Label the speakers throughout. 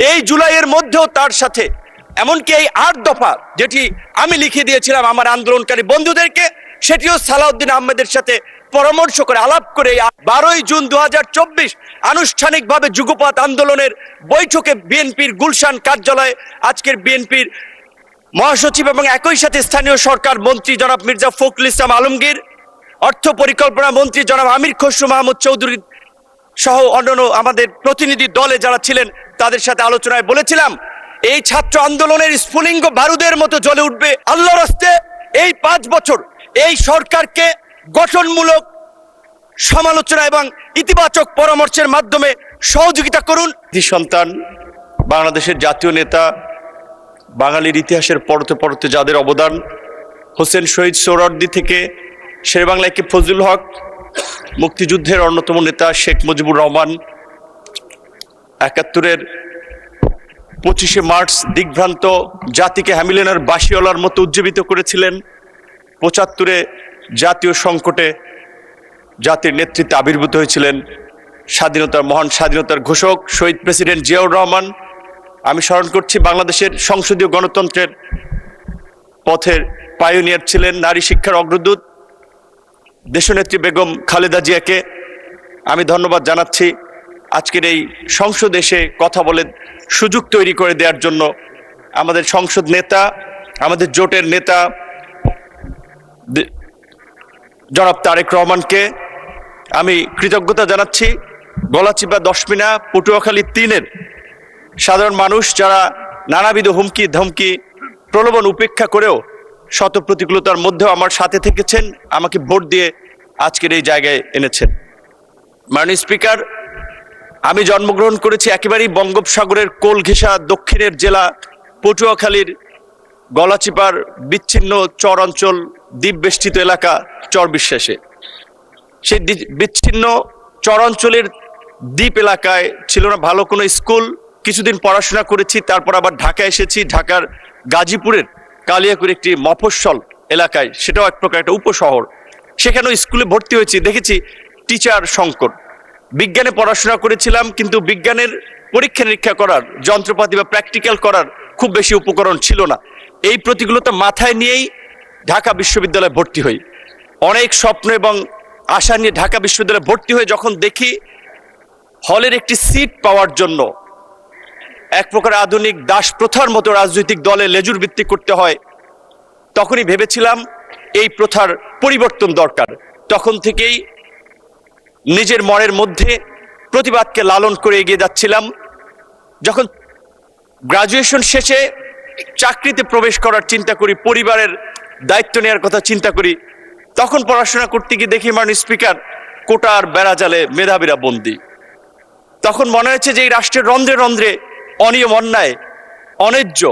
Speaker 1: এই জুলাইয়ের মধ্যেও তার সাথে এমনকি এই 8 দফা যেটি আমি লিখে দিয়েছিলাম আমার আন্দোলনকারী বন্ধুদেরকে, সেটিও সালাউদ্দিন আহমেদের সাথে পরামর্শ করে আলাপ করে 12ই জুন 2024 আনুষ্ঠানিকভাবে যুগপৎ আন্দোলনের বৈঠকে বিএনপির গুলশান কার্যালয়ে আজকের বিএনপির মহাসচিব এবং একই সাথে স্থানীয় সরকার মন্ত্রী জনাব মির্জা ফখরুল ইসলাম আলমগীর, অর্থ পরিকল্পনা মন্ত্রী জনাব আমির খসরু মাহমুদ চৌধুরী সহ অন্যান্য আমাদের প্রতিনিধি দলে যারা ছিলেন তাদের সাথে আলোচনায় বলেছিলাম এই ছাত্র আন্দোলনের স্ফুলিঙ্গ বারুদের মতো জ্বলে উঠবে। আল্লাহর রাস্তে এই 5 বছর এই সরকারকে গঠনমূলক সমালোচনা এবং ইতিবাচক পরামর্শের মাধ্যমে সহযোগিতা করুন। সন্তান, বাংলাদেশের জাতীয় নেতা, বাঙালির ইতিহাসের পরতে পরতে যাদের অবদান, হোসেন শহীদ সোহরাওয়ার্দী থেকে শেরেবাংলা কে ফজলুল হক, মুক্তিযুদ্ধের অন্যতম নেতা শেখ মুজিবুর রহমান, 71-এর 25শে মার্চ দিগ্ভ্রান্ত জাতিকে হ্যামিলনের বাঁশিওয়ালার মতো উজ্জীবিত করেছিলেন, 75-এ জাতীয় সংকটে জাতির নেতৃত্বে আবির্ভূত হয়েছিলেন স্বাধীনতার মহান স্বাধীনতার ঘোষক শহীদ প্রেসিডেন্ট জিয়াউর রহমান। আমি স্মরণ করছি বাংলাদেশের সংসদীয় গণতন্ত্রের পথের পায়োনিয়ার ছিলেন, নারী শিক্ষার অগ্রদূত দেশনেত্রী বেগম খালেদা জিয়াকে আমি ধন্যবাদ জানাচ্ছি আজকের এই সংসদে এসে কথা বলে সুযোগ তৈরি করে দেওয়ার জন্য। আমাদের সংসদ নেতা, আমাদের জোটের নেতা জনাব তারেক রহমানকে আমি কৃতজ্ঞতা জানাচ্ছি। গলাচিপা, দশমিনা, পটুয়াখালী 3-এর সাধারণ মানুষ যারা নানাবিধ হুমকি ধমকি প্রলোভন উপেক্ষা করেও শত প্রতিকূলতার মধ্যেও আমার সাথে থেকেছেন, আমাকে ভোট দিয়ে আজকের এই জায়গায় এনেছেন। মাননীয় স্পিকার, আমি জন্মগ্রহণ করেছি একেবারেই বঙ্গোপসাগরের কোল ঘেঁষা দক্ষিণের জেলা পটুয়াখালীর গলাচিপার বিচ্ছিন্ন চর অঞ্চল দ্বীপ বেষ্টিত এলাকা চর বিশ্বাসে। সেই বিচ্ছিন্ন চর অঞ্চলের দ্বীপ এলাকায় ছিল না ভালো কোনো স্কুল। কিছুদিন পড়াশোনা করেছি, তারপর আবার ঢাকা এসেছি। ঢাকার গাজীপুরের কালিয়াকুর একটি মফস্বল এলাকায়, সেটাও এক প্রকার একটা উপশহর, সেখানেও স্কুলে ভর্তি হয়েছি। দেখেছি টিচার সংকট। বিজ্ঞানে পড়াশোনা করেছিলাম, কিন্তু বিজ্ঞানের পরীক্ষা নিরীক্ষা করার যন্ত্রপাতি বা প্র্যাকটিক্যাল করার খুব বেশি উপকরণ ছিল না। এই প্রতিকূলতা মাথায় নিয়েই ঢাকা বিশ্ববিদ্যালয়ে ভর্তি হই। অনেক স্বপ্ন এবং আশা নিয়ে ঢাকা বিশ্ববিদ্যালয়ে ভর্তি হয়ে যখন দেখি হলের একটি সিট পাওয়ার জন্য এক প্রকার আধুনিক দাস প্রথার মতো রাজনৈতিক দলে লেজুর ভিত্তি করতে হয়, তখনই ভেবেছিলাম এই প্রথার পরিবর্তন দরকার। তখন থেকেই নিজের মনের মধ্যে প্রতিবাদকে লালন করে এগিয়ে যাচ্ছিলাম। যখন গ্রাজুয়েশন শেষে চাকরিতে প্রবেশ করার চিন্তা করি, পরিবারের দায়িত্ব নেওয়ার কথা চিন্তা করি, তখন পড়াশোনা করতে গিয়ে দেখি মাননীয় স্পিকার কোটার বেড়াজালে মেধাবীরা বন্দী। তখন মনে হয়েছে যে এই রাষ্ট্রের রন্ধ্রে রন্ধ্রে অনিয়ম, অন্যায়, অন্যায্য,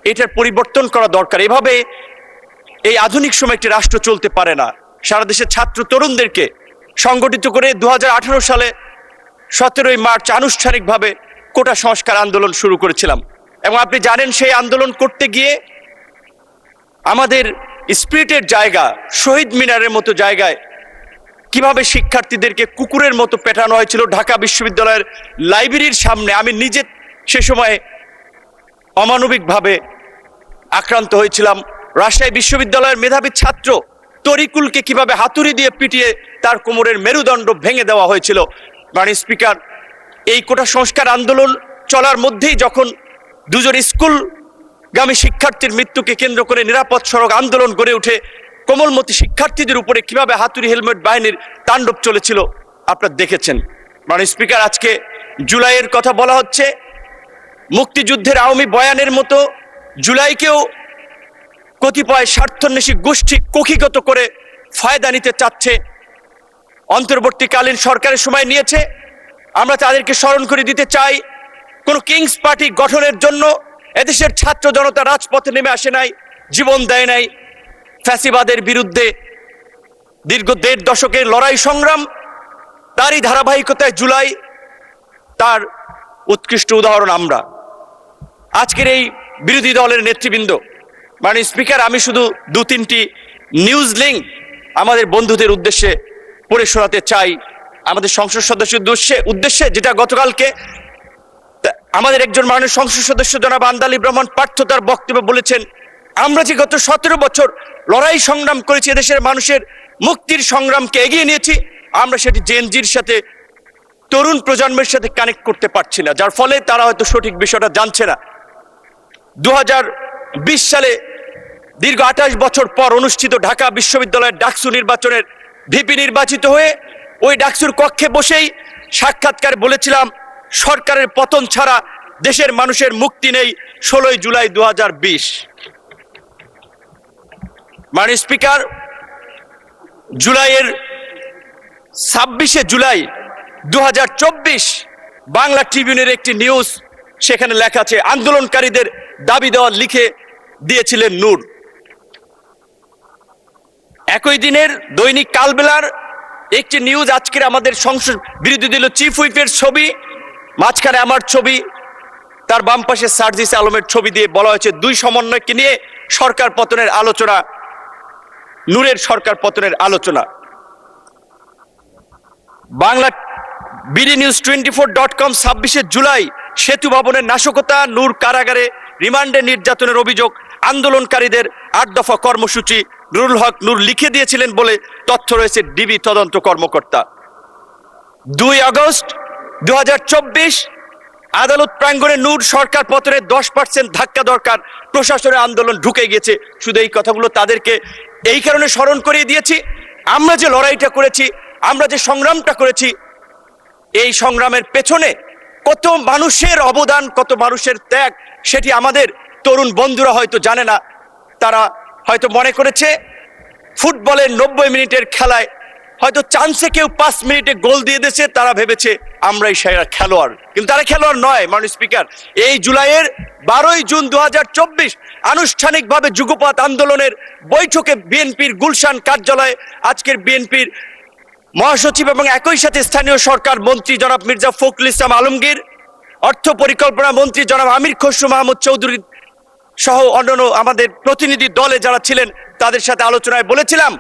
Speaker 1: এটার পরিবর্তন করা দরকার। এভাবে এই আধুনিক সময় একটি রাষ্ট্র চলতে পারে না। সারা দেশের ছাত্র তরুণদেরকে সংগঠিত করে 2018 সালে 17ই মার্চ আনুষ্ঠানিকভাবে কোটা সংস্কার আন্দোলন শুরু করেছিলাম। এবং আপনি জানেন সেই আন্দোলন করতে গিয়ে আমাদের স্পিরিটের জায়গা, শহীদ মিনারের মতো জায়গায় কিভাবে শিক্ষার্থীদেরকে কুকুরের মতো পেটানো হয়েছিল ঢাকা বিশ্ববিদ্যালয়ের লাইব্রেরির সামনে। আমি নিজে সে সময় অমানবিকভাবে আক্রান্ত হয়েছিলাম। রাজশাহী বিশ্ববিদ্যালয়ের মেধাবী ছাত্র তরিকুলকে কিভাবে হাতুড়ি দিয়ে পিটিয়ে তার কোমরের মেরুদণ্ড ভেঙে দেওয়া হয়েছিল। মাননীয় স্পিকার, এই কোটা সংস্কার আন্দোলন চলার মধ্যেই যখন দুজন স্কুলগামী শিক্ষার্থীর মৃত্যুকে কেন্দ্র করে নিরাপদ সড়ক আন্দোলন গড়ে উঠে, কোমলমতি শিক্ষার্থীদের উপরে কিভাবে হাতুড়ি হেলমেট বাহিনীর তাণ্ডব চলেছিল আপনারা দেখেছেন। মাননীয় স্পিকার, আজকে জুলাইয়ের কথা বলা হচ্ছে, মুক্তিযুদ্ধের আওয়ামী বয়ানের মতো জুলাইকেও কতিপয় স্বার্থন্বেষী গোষ্ঠী কক্ষিগত করে ফায়দা নিতে চাচ্ছে। অন্তর্বর্তীকালীন সরকারের সময় নিয়েছে, আমরা তাদেরকে স্মরণ করে দিতে চাই, কোন কিংস পার্টি গঠনের জন্য এদেশের ছাত্র জনতা রাজপথে নেমে আসে নাই, জীবন দেয় নাই। ফ্যাসিবাদের বিরুদ্ধে দীর্ঘ 1.5 দশকের লড়াই সংগ্রাম, তারই ধারাবাহিকতায় জুলাই তার উৎকৃষ্ট উদাহরণ। আমরা আজকের এই বিরোধী দলের নেতৃবৃন্দ, মাননীয় স্পিকার, আমি শুধু 2-3টি নিউজ লিঙ্ক আমাদের বন্ধুদের উদ্দেশ্যে পড়ে শোনাতে চাই, আমাদের সংসদ সদস্যের উদ্দেশ্যে, যেটা গতকালকে আমাদের একজন মাননীয় সংসদ সদস্য জনাব আন্দালিব রহমান পার্থ তার বক্তব্যে বলেছেন, আমরা যে গত 17 বছর লড়াই সংগ্রাম করেছি, দেশের মানুষের মুক্তির সংগ্রামকে এগিয়ে নিয়েছি, আমরা সেটি জেনজির সাথে, তরুণ প্রজন্মের সাথে কানেক্ট করতে পারছি না, যার ফলে তারা হয়তো সঠিক বিষয়টা জানছে না। 2020 সালে দীর্ঘ 28 বছর পর অনুষ্ঠিত ঢাকা বিশ্ববিদ্যালয়ের ডাকসু নির্বাচনের ভিপি নির্বাচিত হয়ে ওই ডাকসুর কক্ষে বসেই সাক্ষাৎকার বলেছিলাম, সরকারের পতন ছাড়া দেশের মানুষের মুক্তি নেই। 16 জুলাই 2020। মাননীয় স্পিকার, জুলাইয়ের 26 জুলাই 2024 বাংলা ট্রিবিউনের একটি নিউজ, সেখানে লেখা আছে আন্দোলনকারীদের দাবি দেওয়া লিখে দিয়েছিলেন নূর। একই দিনের দৈনিক কালবেলার একটি নিউজ, আজকের আমাদের সংসদ বিরোধী দলীয় চিফ হুইপের ছবি, মাঝখানে আমার ছবি, তার বাম পাশে সার্জিস আলমের ছবি দিয়ে বলা হয়েছে দুই সমন্বয়কে নিয়ে সরকার পতনের আলোচনা, নূরের সরকার পতনের আলোচনা। Bangla BD news 24.com 26 July সেতু ভবনের নাশকতা, নূর কারাগারে রিমান্ডে নির্যাতনের অভিযোগ, আন্দোলনকারীদের 8 দফা কর্মসূচি নুরুল হক নূর লিখে দিয়েছিলেন বলে তথ্য রয়েছে ডিবি তদন্ত কর্মকর্তা। 2 আগস্ট 2024 আদালত প্রাঙ্গণে নূর সরকার পতনের 10% ধাক্কা দরকার, প্রশাসনের আন্দোলন ঢুকে গিয়েছে। শুধু এই কথাগুলো তাদেরকে এই কারণে স্মরণ করিয়ে দিয়েছি, আমরা যে লড়াইটা করেছি, আমরা যে সংগ্রামটা করেছি, এই সংগ্রামের পেছনে কত মানুষের অবদান, কত মানুষের ত্যাগ, সেটি আমাদের তরুণ বন্ধুরা হয়তো জানে না। তারা হয়তো মনে করেছে ফুটবলের 90 মিনিটের খেলায় হয়তো চান্সে কেউ 5 মিনিটে গোল দিয়ে দিয়েছে, তারা ভেবেছে আমরাই সেরা খেলোয়াড়, কিন্তু তারা খেলোয়াড় নয়। মাননীয় স্পিকার, এই জুলাইয়ের 12 জুন 2024 আনুষ্ঠানিকভাবে যুগপৎ আন্দোলনের বৈঠকে বিএনপির গুলশান কার্যালয়ে আজকের বিএনপির মহাসচিব এবং একই সাথে স্থানীয় সরকার মন্ত্রী জনাব মির্জা ফখরুল ইসলাম আলমগীর, অর্থ পরিকল্পনা মন্ত্রী জনাব আমির খসরু মাহমুদ চৌধুরী সহ অন্যান্য আমাদের প্রতিনিধি দলে যারা ছিলেন, তাদের সাথে আলোচনায় বলেছিলাম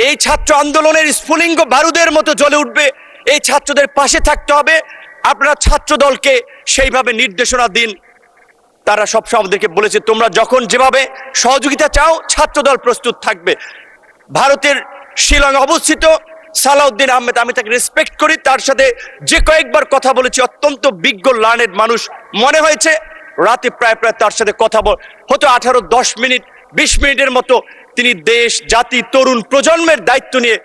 Speaker 1: এই ছাত্র আন্দোলনের স্ফুলিঙ্গ বারুদের মতো জ্বলে উঠবে, এই ছাত্রদের পাশে থাকতে হবে, আপনারা ছাত্র দলকে সেইভাবে নির্দেশনা দিন। তারা সবসময় আমাদেরকে বলেছে তোমরা যখন যেভাবে সহযোগিতা চাও ছাত্রদল প্রস্তুত থাকবে। ভারতের শিলং অবস্থিত সালাউদ্দিন আহমেদ, আমি তাকে রেসপেক্ট করি, তার সাথে যে কয়েকবার কথা বলেছি, অত্যন্ত বিজ্ঞ লার্নেড মানুষ মনে হয়েছে। রাতে প্রায় তার সাথে কথা হতো 18-10 মিনিট 20 মিনিটের মতো। তিনি দেশ, জাতি, তরুণ প্রজন্মের দায়িত্ব নিয়ে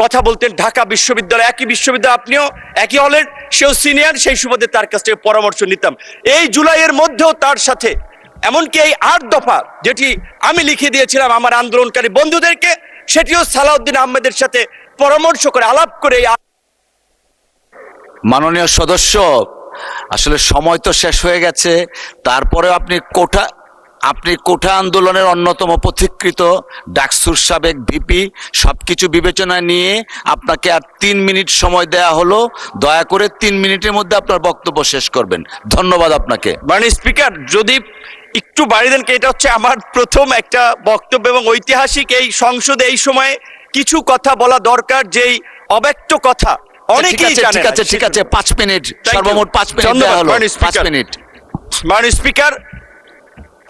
Speaker 1: কথা বলতেন। ঢাকা বিশ্ববিদ্যালয়, একই বিশ্ববিদ্যালয়, আপনিও একই হলের, সেও সিনিয়র, সেই সুবাদে তার কাছ থেকে পরামর্শ নিতাম। এই জুলাইয়ের মধ্যেও তার সাথে এমনকি এই 8 দফা যেটি আমি লিখে দিয়েছিলাম আমার আন্দোলনকারী বন্ধুদেরকে, সেটিও সালাউদ্দিন আহমেদের সাথে পরামর্শ করে আলাপ করে।
Speaker 2: মাননীয় সদস্য, আসলে সময় তো শেষ হয়ে গেছে, তারপরেও আপনি কোঠা আন্দোলনের অন্যতম পথিকৃত, ডাকসুর সাবেক ভিপি, সবকিছু বিবেচনায় নিয়ে আপনাকে আর 3 মিনিট সময় দেয়া হলো। দয়া করে 3 মিনিটের মধ্যে আপনার বক্তব্য শেষ করবেন। ধন্যবাদ আপনাকে।
Speaker 1: মাননীয় স্পিকার, যদি একটু বাড়িয়ে দেন, এটা হচ্ছে আমার প্রথম একটা বক্তব্য এবং ঐতিহাসিক এই সংসদে এই সময়ে কিছু কথা বলা দরকার, যেই অব্যক্ত কথা অনেকেই জানে।
Speaker 2: ঠিক আছে 5 মিনিট, সর্বমোট 5 মিনিট দেয়া হলো। 5 মিনিট।
Speaker 1: মাননীয় স্পিকার,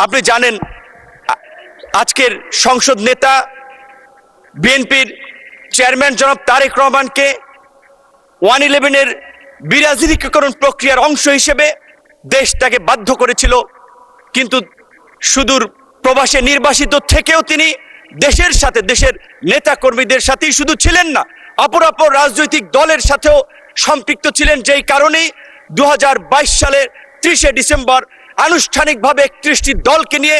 Speaker 1: আপনি জানেন আজকের সংসদ নেতা বিএনপির চেয়ারম্যান জনাব তারেক রহমানকে 111-এর বিরাজনীতিকরণ প্রক্রিয়ার অংশ হিসেবে দেশ তাকে বাধ্য করেছিল, কিন্তু সুদূর প্রবাসে নির্বাসিত থেকেও তিনি দেশের সাথে, দেশের নেতা কর্মীদের সাথেই শুধু ছিলেন না, অপর রাজনৈতিক দলের সাথেও সম্পৃক্ত ছিলেন। যেই কারণেই 2022 সালের 30 ডিসেম্বর আনুষ্ঠানিকভাবে 31টি দলকে নিয়ে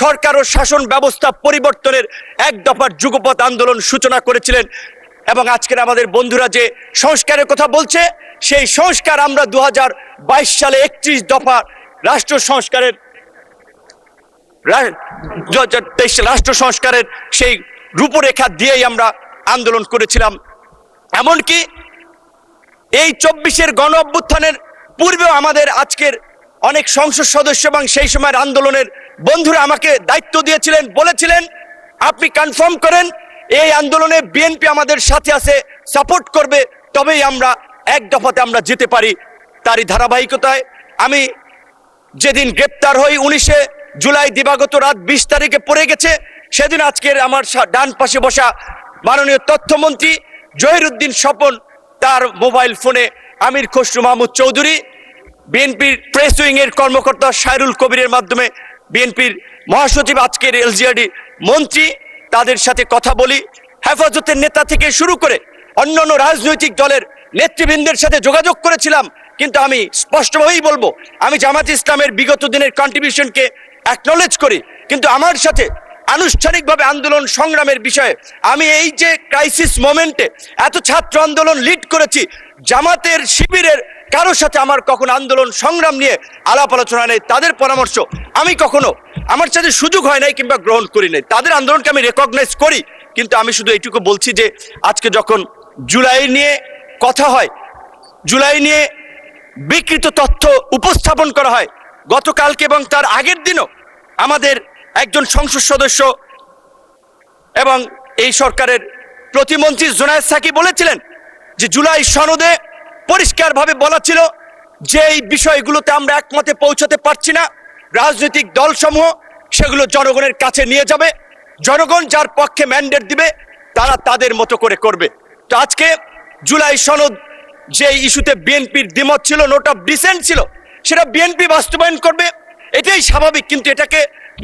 Speaker 1: সরকার ও শাসন ব্যবস্থা পরিবর্তনের 1 দফার যুগপৎ আন্দোলন সূচনা করেছিলেন। এবং আজকের আমাদের বন্ধুরা যে সংস্কারের কথা বলছে, সেই সংস্কার আমরা 2022 সালে 31 দফা রাষ্ট্র সংস্কারের সেই রূপরেখা দিয়েই আমরা আন্দোলন করেছিলাম। এমনকি এই 24-এর গণ অভ্যুত্থানের পূর্বেও আমাদের আজকের অনেক সংসদ সদস্য এবং সেই সময়ের আন্দোলনের বন্ধুরা আমাকে দায়িত্ব দিয়েছিলেন, বলেছিলেন আপনি কনফার্ম করেন এই আন্দোলনে বিএনপি আমাদের সাথে আছে, সাপোর্ট করবে, তবেই আমরা 1 দফাতে আমরা যেতে পারি। তারই ধারাবাহিকতায় আমি যেদিন গ্রেপ্তার হই 19 জুলাই দিবাগত রাত 20 তারিখে পড়ে গেছে, সেদিন আজকের আমার ডান পাশে বসা মাননীয় তথ্যমন্ত্রী জহিরুদ্দিন স্বপন তার মোবাইল ফোনে আমির খসরু মাহমুদ চৌধুরী, বিএনপির প্রেস উইং এর কর্মকর্তা সাইরুল কবিরের মাধ্যমে বিএনপির মহাসচিব আজকের এলজিআরডি মন্ত্রী, তাদের সাথে কথা বলি। হেফাজতের নেতা থেকে শুরু করে অন্যান্য রাজনৈতিক দলের নেতৃবৃন্দের সাথে যোগাযোগ করেছিলাম, কিন্তু আমি স্পষ্টভাবেই বলবো, আমি জামাত ইসলামের বিগত দিনের কন্ট্রিবিউশনকে অ্যাকনলেজ করি, কিন্তু আমার সাথে আনুষ্ঠানিকভাবে আন্দোলন সংগ্রামের বিষয়ে আমি এই যে ক্রাইসিস মোমেন্টে এত ছাত্র আন্দোলন লিড করেছি, জামাতের শিবিরের কারোর সাথে আমার কখনো আন্দোলন সংগ্রাম নিয়ে আলাপ আলোচনা নেই। তাদের পরামর্শ আমি কখনো আমার সাথে সুযোগ হয় নাই কিংবা গ্রহণ করি নাই। তাদের আন্দোলনকে আমি রেকগনাইজ করি, কিন্তু আমি শুধু এইটুকু বলছি যে আজকে যখন জুলাই নিয়ে কথা হয়, জুলাই নিয়ে বিকৃত তথ্য উপস্থাপন করা হয়, গতকালকে এবং তার আগের দিনও আমাদের একজন সংসদ সদস্য এবং এই সরকারের প্রতিমন্ত্রী জুনায়েদ সাকি বলেছিলেন যে জুলাই সনদে পরিষ্কারভাবে বলা ছিল যে এই বিষয়গুলোতে আমরা একমতে পৌঁছাতে পারছি না, রাজনৈতিক দলসমূহ সেগুলো জনগণের কাছে নিয়ে যাবে, জনগণ যার পক্ষে ম্যান্ডেট দিবে তারা তাদের মতো করে করবে। তো আজকে জুলাই সনদ যে ইস্যুতে বিএনপির দ্বিমত ছিল, নোট অফ ডিসেন্ট ছিল, সেটা বিএনপি বাস্তবায়ন করবে, এটাই স্বাভাবিক। কিন্তু এটাকে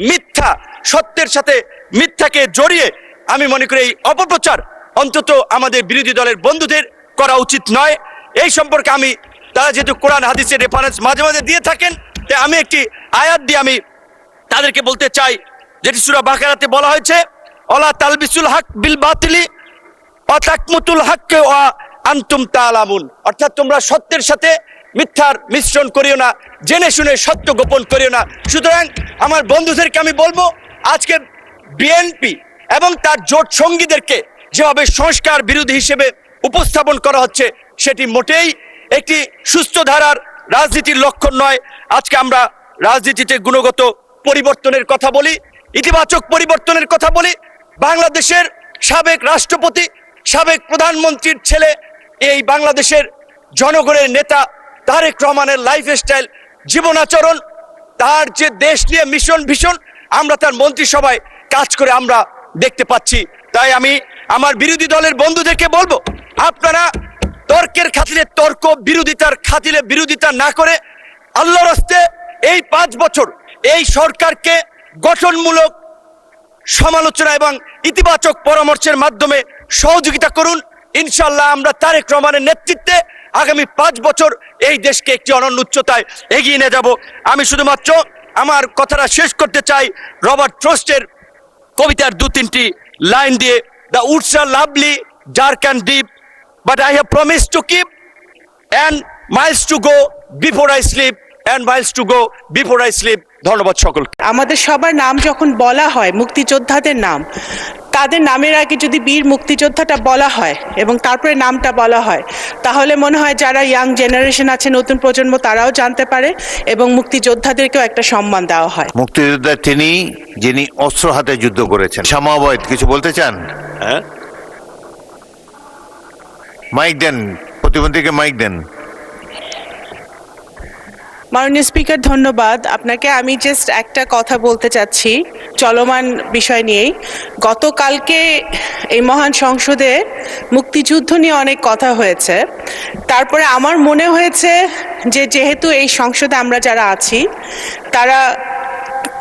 Speaker 1: মিথ্যা, সত্যের সাথে মিথ্যাকে জড়িয়ে আমি মনে করি এই অপপ্রচার অন্তত আমাদের বিরোধী দলের বন্ধুদের করা উচিত নয়। এই সম্পর্কে আমি, তারা যেহেতু কোরআন হাদিসের রেফারেন্স মাঝে মাঝে দিয়ে থাকেন, তাই আমি একটি আয়াত দিয়ে আমি তাদেরকে বলতে চাই, যেটি সূরা বাকারাতে বলা হয়েছে, ওয়ালা তালবিসুল হক বিল বাতিলি ওয়া তাকমুতুল হককে ওয়া আনতুম তাআলামুন, অর্থাৎ তোমরা সত্যের সাথে মিথ্যার মিশ্রণ করিও না, জেনে শুনে সত্য গোপন করিও না। সুতরাং আমার বন্ধুদেরকে আমি বলবো, আজকে বিএনপি এবং তার জোট সঙ্গীদেরকে যেভাবে সংস্কার বিরোধী হিসেবে উপস্থাপন করা হচ্ছে, সেটি মোটেই একটি সুস্থ ধারার রাজনীতির লক্ষণ নয়। আজকে আমরা রাজনীতিতে গুণগত পরিবর্তনের কথা বলি, ইতিবাচক পরিবর্তনের কথা বলি। বাংলাদেশের সাবেক রাষ্ট্রপতি, সাবেক প্রধানমন্ত্রীর ছেলে, এই বাংলাদেশের জনগণের নেতা তারেক রহমানের লাইফস্টাইল, জীবন আচরণ, তার যে দেশ নিয়ে মিশন ভীষণ, আমরা তার মন্ত্রিসভায় কাজ করে আমরা দেখতে পাচ্ছি। তাই আমি আমার বিরোধী দলের বন্ধুদেরকে বলবো, আপনারা তর্কের খাতিরে তর্ক, বিরোধিতার খাতিরে বিরোধিতা না করে আল্লাহর রাস্তে এই 5 বছর এই সরকারকে গঠনমূলক সমালোচনা এবং ইতিবাচক পরামর্শের মাধ্যমে সহযোগিতা করুন। ইনশাআল্লাহ আমরা তারেক রহমানের নেতৃত্বে আগামী 5 বছর এই দেশকে একটি অনন্য উচ্চতায় এগিয়ে নিয়ে যাব। আমি শুধুমাত্র আমার কথাটা শেষ করতে চাই রবার্ট ফ্রস্টের কবিতার 2-3টি লাইন দিয়ে, the woods are lovely, dark and deep, but I have promise to keep, and miles to go before I sleep, and miles to go before I sleep. ধন্যবাদ সকলকে।
Speaker 3: আমাদের সবার নাম যখন বলা হয়, মুক্তিযোদ্ধাদের নাম, তাদের নামের আগে যদি বীর মুক্তিযোদ্ধাটা বলা হয় এবং তারপরে নামটা বলা হয়, তাহলে মনে হয় যারা ইয়াং জেনারেশন আছে, নতুন প্রজন্ম, তারাও জানতে পারে এবং মুক্তিযোদ্ধাদেরকেও একটা সম্মান দেওয়া হয়।
Speaker 4: মুক্তিযোদ্ধা তিনি যিনি অস্ত্র হাতে যুদ্ধ করেছেন। শামা অবৈধ কিছু বলতে চান?
Speaker 1: হ্যাঁ,
Speaker 4: মাইক দেন, প্রতিমন্ত্রীকে মাইক দেন।
Speaker 3: মাননীয় স্পিকার, ধন্যবাদ আপনাকে। আমি জাস্ট একটা কথা বলতে চাচ্ছি চলমান বিষয় নিয়েই। গতকালকে এই মহান সংসদে মুক্তিযুদ্ধ নিয়ে অনেক কথা হয়েছে। তারপরে আমার মনে হয়েছে যে যেহেতু এই সংসদে আমরা যারা আছি তারা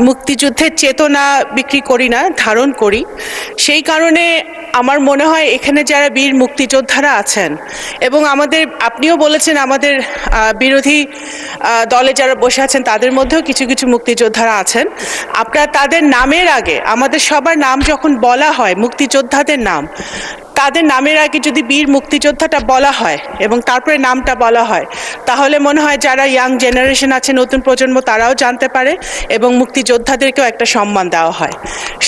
Speaker 3: মুক্তিযুদ্ধের চেতনা বিক্রি করি না, ধারণ করি, সেই কারণে আমার মনে হয় এখানে যারা বীর মুক্তিযোদ্ধারা আছেন এবং আমাদের, আপনিও বলেছেন আমাদের বিরোধী দলে যারা বসে আছেন তাদের মধ্যেও কিছু কিছু মুক্তিযোদ্ধারা আছেন, আপনারা তাদের নামের আগে, আমাদের সবার নাম যখন বলা হয়, মুক্তিযোদ্ধাদের নাম, তাদের নামের আগে যদি বীর মুক্তিযোদ্ধাটা বলা হয় এবং তারপরে নামটা বলা হয়, তাহলে মনে হয় যারা ইয়াং জেনারেশন আছে, নতুন প্রজন্ম, তারাও জানতে পারে এবং মুক্তিযোদ্ধাদেরকেও একটা সম্মান দেওয়া হয়।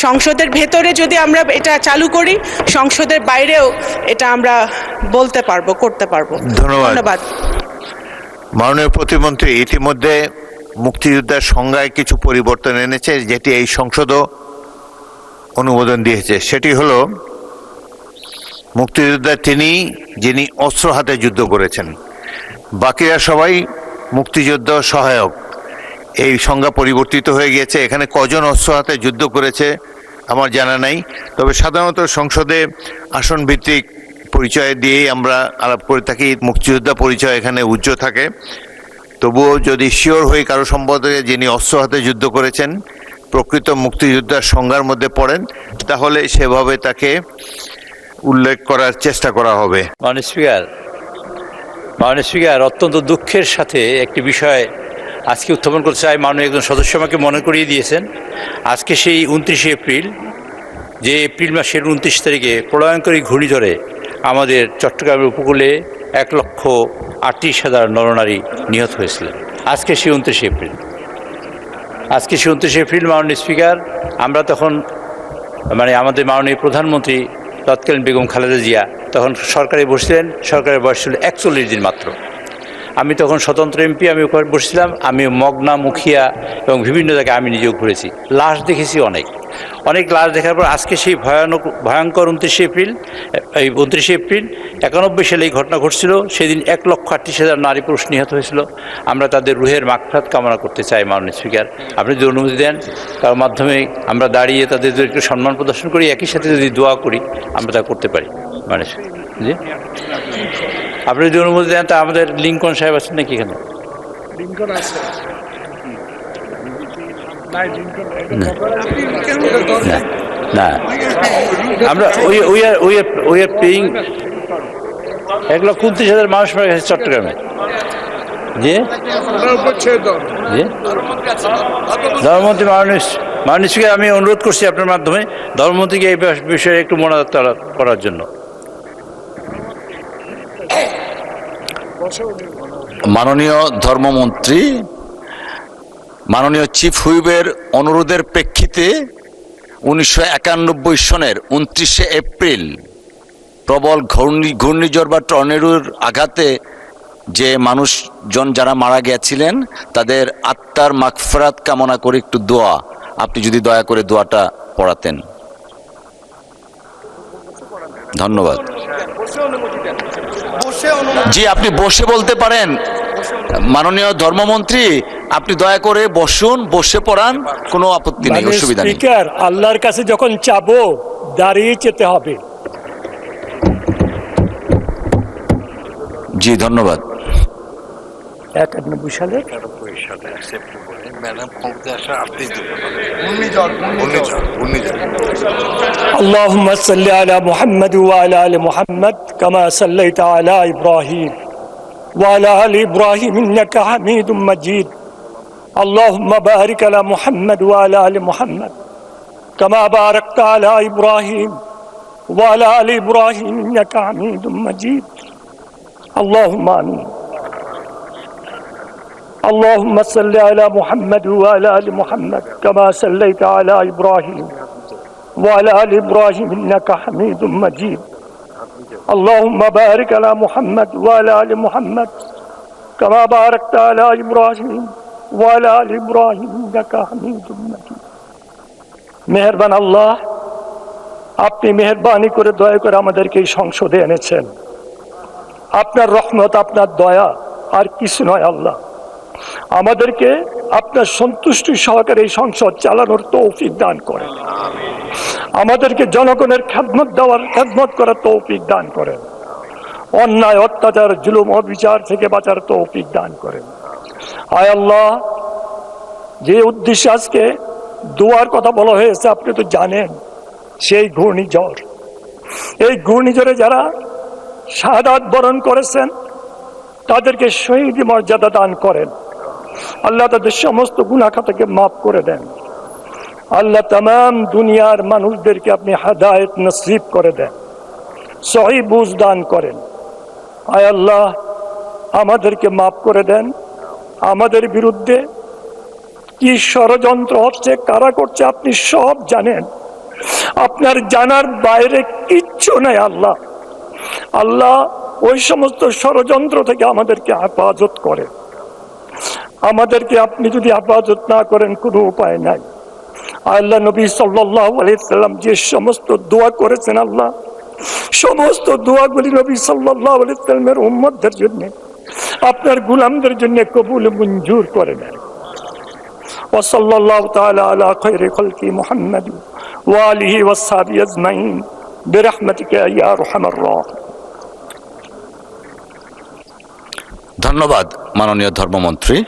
Speaker 3: সংসদের ভেতরে যদি আমরা এটা চালু করি, সংসদের বাইরেও এটা আমরা বলতে পারবো, করতে পারবো। ধন্যবাদ।
Speaker 4: মাননীয় প্রতিমন্ত্রী ইতিমধ্যে মুক্তিযোদ্ধার সংজ্ঞায় কিছু পরিবর্তন এনেছে, যেটি এই সংসদও অনুমোদন দিয়েছে। সেটি হলো, মুক্তিযোদ্ধা তিনি যিনি অস্ত্র হাতে যুদ্ধ করেছেন, বাকিরা সবাই মুক্তিযুদ্ধ সহায়ক। এই সংজ্ঞা পরিবর্তিত হয়ে গিয়েছে। এখানে কজন অস্ত্র হাতে যুদ্ধ করেছে আমার জানা নাই, তবে সাধারণত সংসদে আসন ভিত্তিক পরিচয় দিয়েই আমরা আলাপ করে থাকি। মুক্তিযোদ্ধা পরিচয় এখানে উজ্জ্বল থাকে। তবুও যদি শিওর হই কারো সম্পর্কে যিনি অস্ত্র হাতে যুদ্ধ করেছেন, প্রকৃত মুক্তিযোদ্ধার সংজ্ঞার মধ্যে পড়েন, তাহলে সেভাবে তাকে উল্লেখ করার চেষ্টা করা হবে।
Speaker 5: মাননীয় স্পিকার, অত্যন্ত দুঃখের সাথে একটি বিষয় আজকে উত্থাপন করতে চাই। মাননীয় একজন সদস্য আমাকে মনে করিয়ে দিয়েছেন, আজকে সেই 29শে এপ্রিল, যে এপ্রিল মাসের 29 তারিখে প্রলয়ঙ্করী ঘূর্ণিঝড়ে আমাদের চট্টগ্রামের উপকূলে 1,38,000 নরনারী নিহত হয়েছিলেন। আজকে সেই 29শে এপ্রিল। মাননীয় স্পিকার, আমরা তখন আমাদের মাননীয় প্রধানমন্ত্রী তৎকালীন বেগম খালেদা জিয়া তখন সরকারে বসছিলেন। সরকারের বয়স ছিল 41 দিন মাত্র। আমি তখন স্বতন্ত্র এমপি, আমি ওখানে বসছিলাম। আমি মগনা, মুখিয়া এবং বিভিন্ন জায়গায় আমি নিজেও ঘুরেছি, লাশ দেখেছি অনেক লাশ দেখার পর আজকে সেই ভয়ঙ্কর 29শে এপ্রিল 91 সালে এই ঘটনা ঘটছিল। সেদিন 1,38,000 নারী পুরুষ নিহত হয়েছিল। আমরা তাদের রুহের মাগফিরাত কামনা করতে চাই। মাননীয় স্পিকার, আপনি যদি অনুমতি দেন, তার মাধ্যমে আমরা দাঁড়িয়ে তাদের একটু সম্মান প্রদর্শন করি, একই সাথে যদি দোয়া করি, আমরা তা করতে পারি। জি, আপনি যদি অনুমতি দেন, তা আমাদের লিঙ্কন সাহেব আছেন নাকি এখানে? না, আমরা উই আর পেইং 1,29,000 মানুষ মারা গেছে চট্টগ্রামে। জি, ধর্মমন্ত্রী মাননীয় স্পিকার, আমি অনুরোধ করছি আপনার মাধ্যমে ধর্মমন্ত্রীকে এই বিষয়ে একটু মনোজাত করার জন্য।
Speaker 2: মাননীয় ধর্মমন্ত্রী, মাননীয় চিফ হুইপের অনুরোধের প্রেক্ষিতে 1991 সনের 29শে এপ্রিল প্রবল ঘূর্ণিঝড় বা টর্নেডোর আঘাতে যে মানুষজন যারা মারা গিয়েছিলেন, তাদের আত্মার মাগফিরাত কামনা করে একটু দোয়া, আপনি যদি দয়া করে দোয়াটা পড়াতেন। ধন্যবাদ। জি, আপনি বসে বলতে পারেন। মাননীয় ধর্মমন্ত্রী, আপনি দয়া করে বসুন, বসে পড়ান, কোনো আপত্তি নেই, অসুবিধা নেই।
Speaker 6: স্পিকার, আল্লাহর কাছে যখন চাবো দাঁড়িয়ে যেতে হবে।
Speaker 2: জি, ধন্যবাদ।
Speaker 6: 91 সালে اللهم صل على محمد وعلى آل محمد كما صليت على إبراهيم وعلى آل إبراهيم إنك حميد مجيد اللهم بارك على محمد وعلى آل محمد كما باركت على إبراهيم وعلى آل إبراهيم إنك حميد مجيد اللهم آمين اللهم صل على محمد وعلى آل محمد كما صليت على إبراهيم وعلى آل إبراهيم إنك حميد مجيد اللهم بارك على محمد وعلى آل محمد كما باركت على إبراهيم وعلى آل إبراهيم إنك حميد مجيد মেহেরবান আল্লাহ, আপনি মেহেরবানি করে দয়া করে আমাদেরকে এই সংসদে এনেছেন। আপনার রহমত, আপনার দয়া, আর কিছু নয়। আল্লাহ, আমাদেরকে আপনার সন্তুষ্টি সহকারে এই সংসদ চালানোর তৌফিক দান করেন। আমাদেরকে জনগণের খেদমত করার তৌফিক দান করেন। অন্যায়, অত্যাচার, জুলুম, অবিচার থেকে বাঁচার তৌফিক দান করেন। আয় আল্লাহ, যে উদ্দেশ্যে আজকে দোয়ার কথা বলা হয়েছে আপনি তো জানেন। সেই ঘূর্ণিঝড়, এই ঘূর্ণিঝড়ে যারা শাহাদাত বরণ করেছেন তাদেরকে শহীদ মর্যাদা দান করেন। আল্লাহ তাদের সমস্ত গুনাহ খাতাকে মাফ করে দেন। আল্লাহ তামাম দুনিয়ার মানুষদেরকে আপনি হেদায়েত নসিব করে দেন, সহি বুঝ দান করেন। আয় আল্লাহ, আমাদেরকে মাফ করে দেন। আমাদের বিরুদ্ধে কি ষড়যন্ত্র হচ্ছে, কারা করছে, আপনি সব জানেন। আপনার জানার বাইরে কিচ্ছু নেই। আল্লাহ, আল্লাহ ওই সমস্ত ষড়যন্ত্র থেকে আমাদেরকে হেফাজত করে। আমাদেরকে আপনি যদি হেফাজত না করেন কোনো উপায় নাই। আল্লাহ নবী সাল্লাল্লাহু আলাইহি সাল্লাম যে সমস্ত দোয়া করেছেন, আল্লাহ সমস্ত দোয়াগুলি নবী সাল্লাল্লাহু আলাইহি সাল্লামের উম্মতদের জন্য, আপনার গোলামদের জন্য কবুল মঞ্জুর করে নেন। وصلى الله تعالى على خير خلق محمد وآله وصحبه أجمعين برحمتك يا أرحم الراحمين.
Speaker 2: ধন্যবাদ মাননীয় ধর্মমন্ত্রী।